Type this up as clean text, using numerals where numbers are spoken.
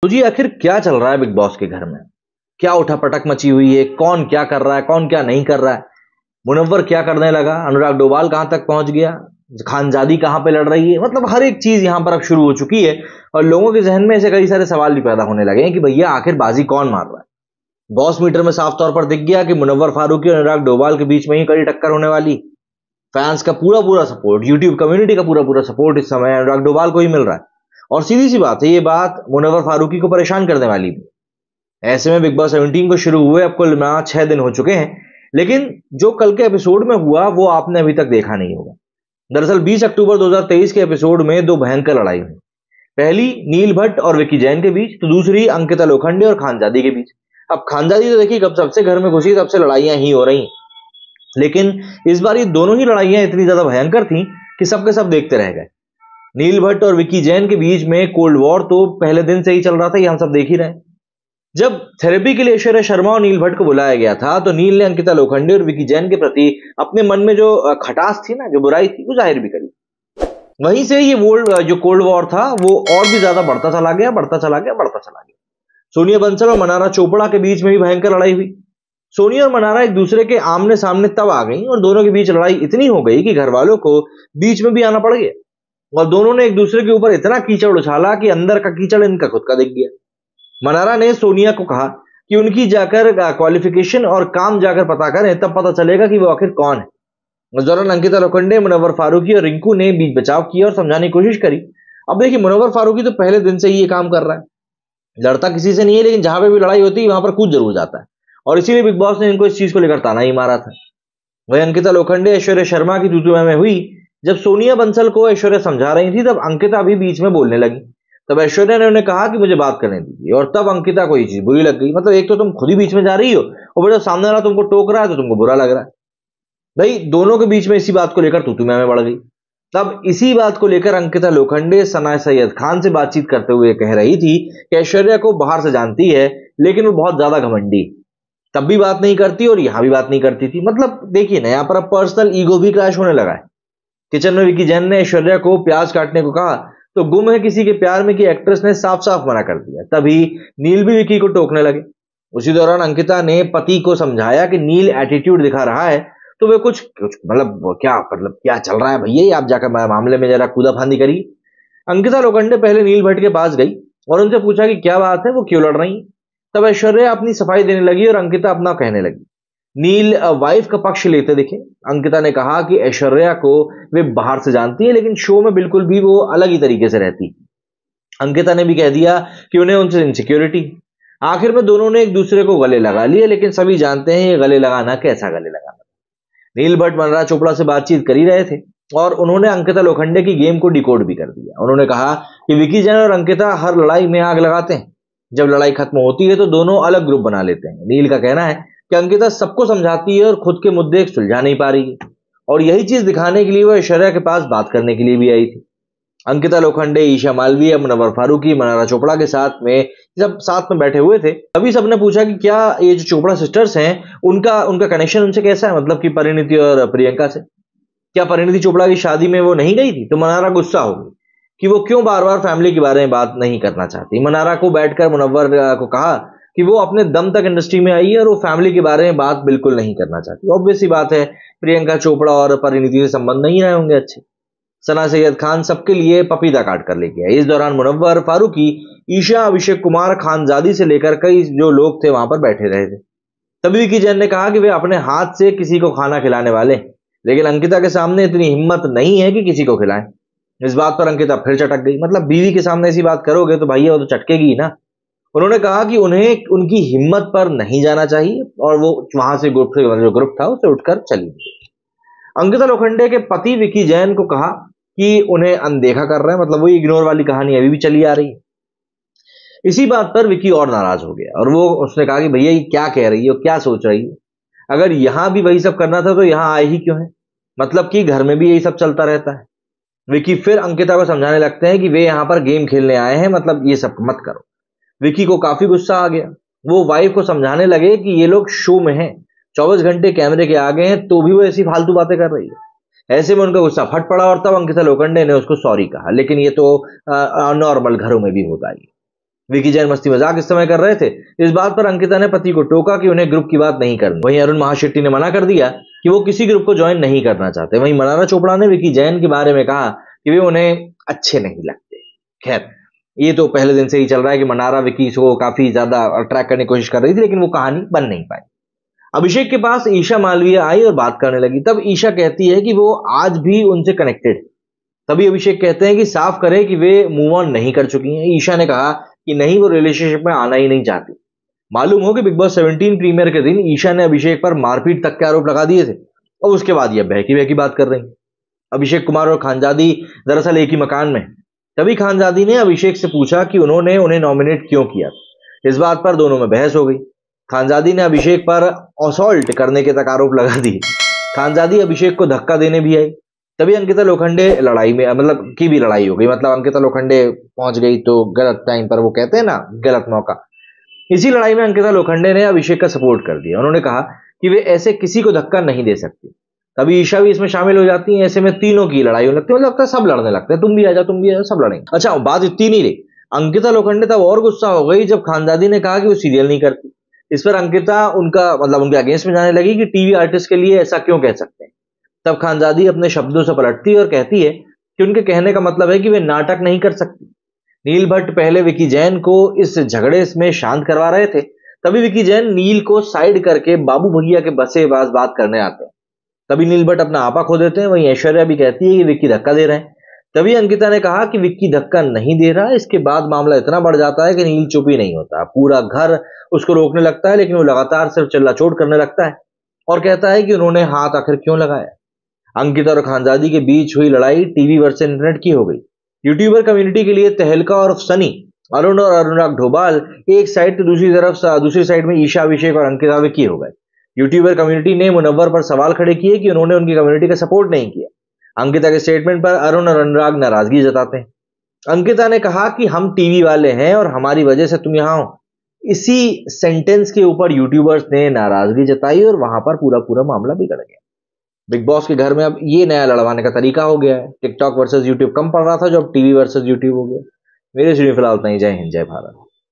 तो जी आखिर क्या चल रहा है बिग बॉस के घर में? क्या उठापटक मची हुई है? कौन क्या कर रहा है, कौन क्या नहीं कर रहा है? मुनव्वर क्या करने लगा? अनुराग डोभाल कहां तक पहुंच गया? खानजादी कहां पे लड़ रही है? मतलब हर एक चीज यहां पर अब शुरू हो चुकी है और लोगों के जहन में ऐसे कई सारे सवाल भी पैदा होने लगे हैं कि भैया आखिर बाजी कौन मार रहा है। बॉस मीटर में साफ तौर पर दिख गया कि मुनव्वर फारूकी और अनुराग डोभाल के बीच में ही कड़ी टक्कर होने वाली। फैंस का पूरा पूरा सपोर्ट, यूट्यूब कम्युनिटी का पूरा पूरा सपोर्ट इस समय अनुराग डोभाल को ही मिल रहा है। और सीधी सी बात है, ये बात मुनव्वर फारूकी को परेशान करने वाली भी। ऐसे में बिग बॉस 17 को शुरू हुए अब कुल मिला 6 दिन हो चुके हैं, लेकिन जो कल के एपिसोड में हुआ वो आपने अभी तक देखा नहीं होगा। दरअसल 20 अक्टूबर 2023 के एपिसोड में दो भयंकर लड़ाई हुई। पहली नील भट्ट और विकी जैन के बीच, तो दूसरी अंकिता लोखंडे और खानजादी के बीच। अब खानजादी तो देखिए कब सबसे घर में घुसी तब से लड़ाइयां ही हो रही हैं, लेकिन इस बार ये दोनों ही लड़ाइयां इतनी ज्यादा भयंकर थी कि सबके सब देखते रह गए। नील भट्ट और विकी जैन के बीच में कोल्ड वॉर तो पहले दिन से ही चल रहा था, ये हम सब देख ही रहे हैं। जब थेरेपी के लिए ऐश्वर्या शर्मा और नील भट्ट को बुलाया गया था तो नील ने अंकिता लोखंडे और विकी जैन के प्रति अपने मन में जो खटास थी ना, जो बुराई थी, वो जाहिर भी करी। वहीं से ये जो कोल्ड वॉर था वो और भी ज्यादा बढ़ता चला गया, बढ़ता चला गया, बढ़ता चला गया। सोनिया बंसल और मनारा चोपड़ा के बीच में भी भयंकर लड़ाई हुई। सोनिया और मनारा एक दूसरे के आमने सामने तब आ गई और दोनों के बीच लड़ाई इतनी हो गई कि घर वालों को बीच में भी आना पड़ गया और दोनों ने एक दूसरे के ऊपर इतना कीचड़ उछाला कि अंदर का कीचड़ इनका खुद का दिख गया। मनारा ने सोनिया को कहा कि उनकी जाकर क्वालिफिकेशन और काम जाकर पता करें, तब पता चलेगा कि वो आखिर कौन है। उस दौरान अंकिता लोखंडे, मुनव्वर फारूकी और रिंकू ने बीच बचाव किया और समझाने की कोशिश करी। अब देखिए मुनव्वर फारूकी तो पहले दिन से ही ये काम कर रहा है, लड़ता किसी से नहीं है, लेकिन जहां पे भी लड़ाई होती है वहां पर कूद जरूर जाता है और इसीलिए बिग बॉस ने इनको इस चीज को लेकर ताना ही मारा था। वही अंकिता लोखंडे ऐश्वर्या शर्मा की तूतू में हुई। जब सोनिया बंसल को ऐश्वर्या समझा रही थी तब अंकिता भी बीच में बोलने लगी। तब ऐश्वर्या ने उन्हें कहा कि मुझे बात करने दीजिए और तब अंकिता को ये चीज बुरी लग गई। मतलब एक तो तुम खुद ही बीच में जा रही हो और जब सामने वाला तुमको टोक रहा है तो तुमको बुरा लग रहा है। भाई दोनों के बीच में इसी बात को लेकर तूतू में बढ़ गई। तब इसी बात को लेकर अंकिता लोखंडे सना सैयद खान से बातचीत करते हुए कह रही थी कि ऐश्वर्या को बाहर से जानती है लेकिन वो बहुत ज्यादा घमंडी, तब भी बात नहीं करती और यहां भी बात नहीं करती थी। मतलब देखिए ना, यहां पर अब पर्सनल ईगो भी क्रैश होने लगा है। किचन में विकी जैन ने ऐश्वर्या को प्याज काटने को कहा तो गुम है किसी के प्यार में की एक्ट्रेस ने साफ साफ मना कर दिया। तभी नील भी विकी को टोकने लगे। उसी दौरान अंकिता ने पति को समझाया कि नील एटीट्यूड दिखा रहा है तो वे कुछ कुछ मतलब क्या चल रहा है भैया, आप जाकर मामले में जरा कूदा फांदी करिए। अंकिता लोखंडे पहले नील भट्ट के पास गई और उनसे पूछा कि क्या बात है, वो क्यों लड़ रही है। तब ऐश्वर्या अपनी सफाई देने लगी और अंकिता अपना कहने लगी। नील वाइफ का पक्ष लेते दिखे। अंकिता ने कहा कि ऐश्वर्या को वे बाहर से जानती है लेकिन शो में बिल्कुल भी वो अलग ही तरीके से रहती। अंकिता ने भी कह दिया कि उन्हें उनसे इनसिक्योरिटी। आखिर में दोनों ने एक दूसरे को गले लगा लिए, लेकिन सभी जानते हैं ये गले लगाना कैसा गले लगाना। नील भट्ट मनारा चोपड़ा से बातचीत कर ही रहे थे और उन्होंने अंकिता लोखंडे की गेम को डिकोड भी कर दिया। उन्होंने कहा कि विकी जैन और अंकिता हर लड़ाई में आग लगाते हैं, जब लड़ाई खत्म होती है तो दोनों अलग ग्रुप बना लेते हैं। नील का कहना है कि अंकिता सबको समझाती है और खुद के मुद्दे सुलझा नहीं पा रही है और यही चीज दिखाने के लिए वो ऐश्वर्या के पास बात करने के लिए भी आई थी। अंकिता लोखंडे, ईशा मालवीय, मुनव्वर फारूकी, मनारा चोपड़ा के साथ में जब साथ में बैठे हुए थे तभी सबने पूछा कि क्या ये जो चोपड़ा सिस्टर्स हैं उनका उनका कनेक्शन उनसे कैसा है, मतलब कि परिणीति और प्रियंका से। क्या परिणीति चोपड़ा की शादी में वो नहीं गई थी? तो मनारा गुस्सा हो गई कि वो क्यों बार बार फैमिली के बारे में बात नहीं करना चाहती। मनारा को बैठकर मुनव्वर को कहा कि वो अपने दम तक इंडस्ट्री में आई है और वो फैमिली के बारे में बात बिल्कुल नहीं करना चाहती। ऑब्वियस सी बात है, प्रियंका चोपड़ा और परिणीति से संबंध नहीं रहे होंगे अच्छे। सना सैयद खान सबके लिए पपीता काट कर लेके आए। इस दौरान मुनव्वर फारूकी, ईशा, अभिषेक कुमार, खानजादी से लेकर कई जो लोग थे वहां पर बैठे रहे थे। तभी विकी जैन ने कहा कि वे अपने हाथ से किसी को खाना खिलाने वाले, लेकिन अंकिता के सामने इतनी हिम्मत नहीं है कि किसी को खिलाएं। इस बात पर अंकिता फिर चटक गई। मतलब बीवी के सामने ऐसी बात करोगे तो भैया वो तो चटकेगी ही ना। उन्होंने कहा कि उन्हें उनकी हिम्मत पर नहीं जाना चाहिए और वो वहां से जो ग्रुप था उससे उठकर चली गई। अंकिता लोखंडे के पति विकी जैन को कहा कि उन्हें अनदेखा कर रहे हैं, मतलब वो इग्नोर वाली कहानी अभी भी चली आ रही है। इसी बात पर विकी और नाराज हो गया और वो उसने कहा कि भैया ये क्या कह रही है, क्या सोच रही है, अगर यहां भी वही सब करना था तो यहां आए ही क्यों है, मतलब कि घर में भी यही सब चलता रहता है। विकी फिर अंकिता को समझाने लगते हैं कि वे यहां पर गेम खेलने आए हैं, मतलब ये सब मत करो। विकी को काफी गुस्सा आ गया। वो वाइफ को समझाने लगे कि ये लोग शो में हैं, 24 घंटे कैमरे के आगे हैं, तो भी वो ऐसी फालतू बातें कर रही है। ऐसे में उनका गुस्सा फट पड़ा और तब अंकिता लोखंडे ने उसको सॉरी कहा, लेकिन ये तो नॉर्मल घरों में भी होता है। विकी जैन मस्ती मजाक इस समय कर रहे थे। इस बात पर अंकिता ने पति को टोका कि उन्हें ग्रुप की बात नहीं करनी। वहीं अरुण महाशेट्टी ने मना कर दिया कि वो किसी ग्रुप को ज्वाइन नहीं करना चाहते। वहीं मनारा चोपड़ा ने विकी जैन के बारे में कहा कि वे उन्हें अच्छे नहीं लगते। खैर, ये तो पहले दिन से ही चल रहा है कि मनारा विकी को काफी ज्यादा अट्रैक्ट करने की कोशिश कर रही थी, लेकिन वो कहानी बन नहीं पाई। अभिषेक के पास ईशा मालवीय आई और बात करने लगी। तब ईशा कहती है कि वो आज भी उनसे कनेक्टेड है। तभी अभिषेक कहते हैं कि साफ करें कि वे मूव ऑन नहीं कर चुकी हैं। ईशा ने कहा कि नहीं, वो रिलेशनशिप में आना ही नहीं चाहती। मालूम हो कि बिग बॉस 17 प्रीमियर के दिन ईशा ने अभिषेक पर मारपीट तक के आरोप लगा दिए थे और उसके बाद ये बहकी बहकी बात कर रही। अभिषेक कुमार और खानजादी दरअसल एक ही मकान में। तभी खानजादी ने अभिषेक से पूछा कि उन्होंने उन्हें नॉमिनेट क्यों किया। इस बात पर दोनों में बहस हो गई। खानजादी ने अभिषेक पर असॉल्ट करने के तक आरोप लगा दिए। खानजादी अभिषेक को धक्का देने भी आई। तभी अंकिता लोखंडे लड़ाई में की भी लड़ाई हो गई। अंकिता लोखंडे पहुंच गई तो गलत टाइम पर, वो कहते हैं ना, गलत मौका। इसी लड़ाई में अंकिता लोखंडे ने अभिषेक का सपोर्ट कर दिया। उन्होंने कहा कि वे ऐसे किसी को धक्का नहीं दे सकती। तभी ईशा भी इसमें शामिल हो जाती है। ऐसे में तीनों की लड़ाई होने लगती है। लगता है सब लड़ने लगते हैं, तुम भी आ जाओ, तुम भी आ जाओ, सब लड़ेंगे। अच्छा, बात इतनी नहीं रही। अंकिता लोखंडे तब और गुस्सा हो गई जब खानजादी ने कहा कि वो सीरियल नहीं करती। इस पर अंकिता उनके अगेंस्ट में जाने लगी कि टीवी आर्टिस्ट के लिए ऐसा क्यों कह सकते हैं। तब खानजादी अपने शब्दों से पलटती है और कहती है कि उनके कहने का मतलब है कि वे नाटक नहीं कर सकती। नील भट्ट पहले विकी जैन को इस झगड़े में शांत करवा रहे थे। तभी विकी जैन नील को साइड करके बाबू भैया के बसेबाज बात करने आते हैं। तभी नील भट्ट अपना आपा खो देते हैं। वहीं ऐश्वर्या भी कहती है कि विक्की धक्का दे रहे हैं। तभी अंकिता ने कहा कि विक्की धक्का नहीं दे रहा। इसके बाद मामला इतना बढ़ जाता है कि नील चुप ही नहीं होता। पूरा घर उसको रोकने लगता है, लेकिन वो लगातार सिर्फ चिल्ला चोट करने लगता है और कहता है कि उन्होंने हाथ आखिर क्यों लगाया। अंकिता और खानजादी के बीच हुई लड़ाई टीवी वर्सेस इंटरनेट की हो गई। यूट्यूबर कम्युनिटी के लिए तहलका और सनी, अरुण और अनुराग ढोबाल एक साइड तो दूसरी साइड में ईशा, अभिषेक और अंकिता विक्की हो गए। यूट्यूबर कम्युनिटी ने मुनव्वर पर सवाल खड़े किए कि उन्होंने उनकी कम्युनिटी का सपोर्ट नहीं किया। अंकिता के स्टेटमेंट पर अरुण और अनुराग नाराजगी जताते हैं। अंकिता ने कहा कि हम टीवी वाले हैं और हमारी वजह से तुम यहां हो। इसी सेंटेंस के ऊपर यूट्यूबर्स ने नाराजगी जताई और वहां पर पूरा मामला बिगड़ गया। बिग बॉस के घर में अब ये नया लड़वाने का तरीका हो गया है। टिकटॉक वर्सेस यूट्यूब कम पड़ रहा था, जो अब टीवी वर्सेस यूट्यूब हो गया। मेरे से फिलहाल नहीं। जय हिंद, जय भारत।